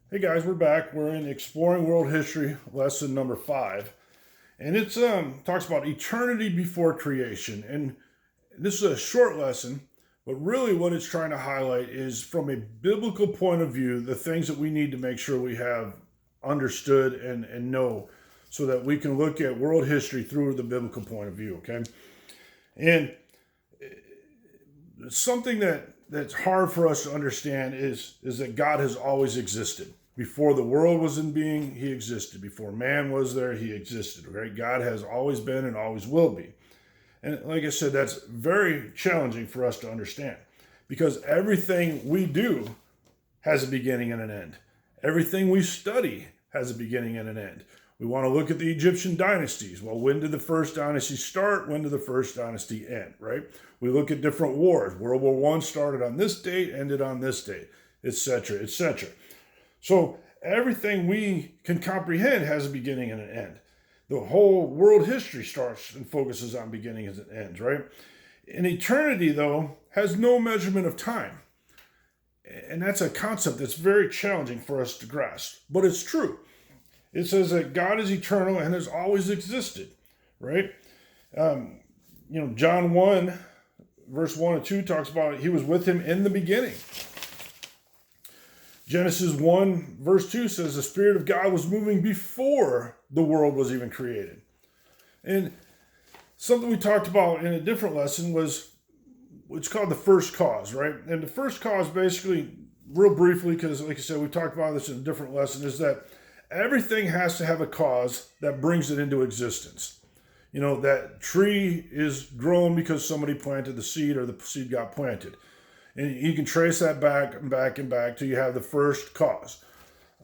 Hey guys, we're back. We're in Exploring World History, lesson number 5. And it's talks about eternity before creation. And this is a short lesson, but really what it's trying to highlight is from a biblical point of view, the things that we need to make sure we have understood and know so that we can look at world history through the biblical point of view, okay? And something that's hard for us to understand is that God has always existed. Before the world was in being, he existed. Before man was there, he existed. Right? God has always been and always will be. And like I said, that's very challenging for us to understand because everything we do has a beginning and an end. Everything we study has a beginning and an end. We want to look at the Egyptian dynasties. Well, when did the first dynasty start? When did the first dynasty end, right? We look at different wars. World War I started on this date, ended on this date, etc., etc. So everything we can comprehend has a beginning and an end. The whole world history starts and focuses on beginnings and ends, right? And eternity, though, has no measurement of time. And that's a concept that's very challenging for us to grasp, but it's true. It says that God is eternal and has always existed, right? John 1, verse 1 and 2 talks about he was with him in the beginning. Genesis 1, verse 2 says the Spirit of God was moving before the world was even created. And something we talked about in a different lesson was what's called the first cause, right? And the first cause basically, real briefly, because like I said, we talked about this in a different lesson, is that everything has to have a cause that brings it into existence. You know, that tree is grown because somebody planted the seed or the seed got planted. And you can trace that back and back and back till you have the first cause.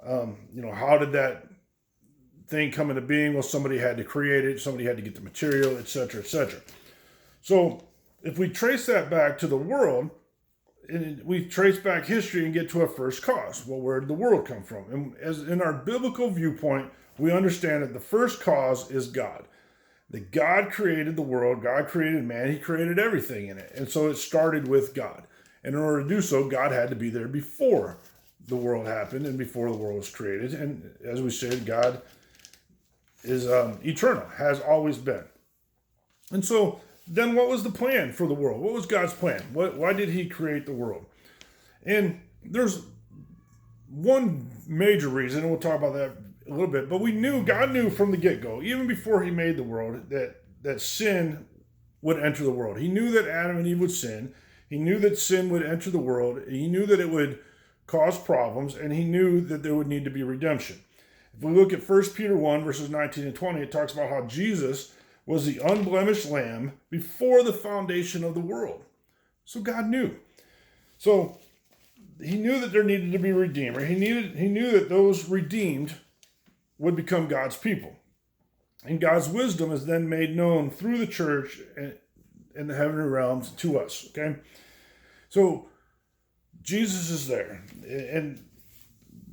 How did that thing come into being? Well, somebody had to create it. Somebody had to get the material, etc., etc. So if we trace that back to the world, and we trace back history and get to a first cause. Well, where did the world come from? And as in our biblical viewpoint, we understand that the first cause is God. That God created the world, God created man, he created everything in it. And so it started with God. And in order to do so, God had to be there before the world happened and before the world was created. And as we said, God is eternal, has always been. And so then what was the plan for the world? What was God's plan? Why did he create the world? And there's one major reason, and we'll talk about that a little bit, but God knew from the get-go, even before he made the world, that sin would enter the world. He knew that Adam and Eve would sin. He knew that sin would enter the world. He knew that it would cause problems, and he knew that there would need to be redemption. If we look at 1 Peter 1, verses 19 and 20, it talks about how Jesus was the unblemished lamb before the foundation of the world. So God knew. So he knew that there needed to be a redeemer. He knew that those redeemed would become God's people. And God's wisdom is then made known through the church in the heavenly realms to us. Okay? So Jesus is there. And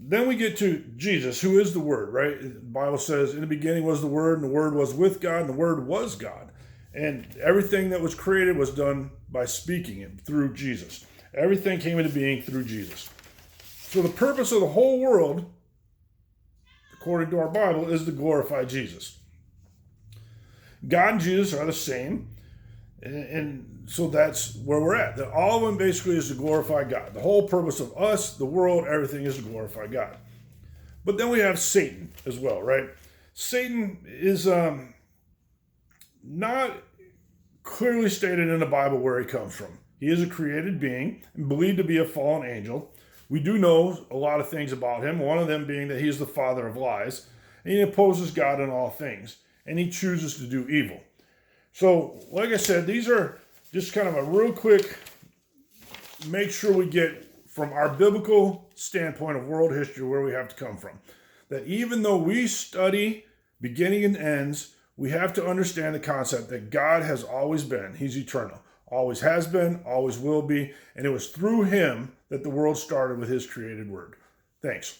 then we get to Jesus, who is the Word, right? The Bible says, in the beginning was the Word, and the Word was with God, and the Word was God. And everything that was created was done by speaking it through Jesus. Everything came into being through Jesus. So the purpose of the whole world, according to our Bible, is to glorify Jesus. God and Jesus are the same, and so that's where we're at. That all of them basically is to glorify God. The whole purpose of us, the world, everything is to glorify God. But then we have Satan as well, right? Satan is not clearly stated in the Bible where he comes from. He is a created being and believed to be a fallen angel. We do know a lot of things about him, one of them being that he is the father of lies, and he opposes God in all things, and he chooses to do evil. So, like I said, these are just kind of a real quick, make sure we get from our biblical standpoint of world history where we have to come from. That even though we study beginning and ends, we have to understand the concept that God has always been. He's eternal. Always has been, always will be. And it was through him that the world started with his created word. Thanks.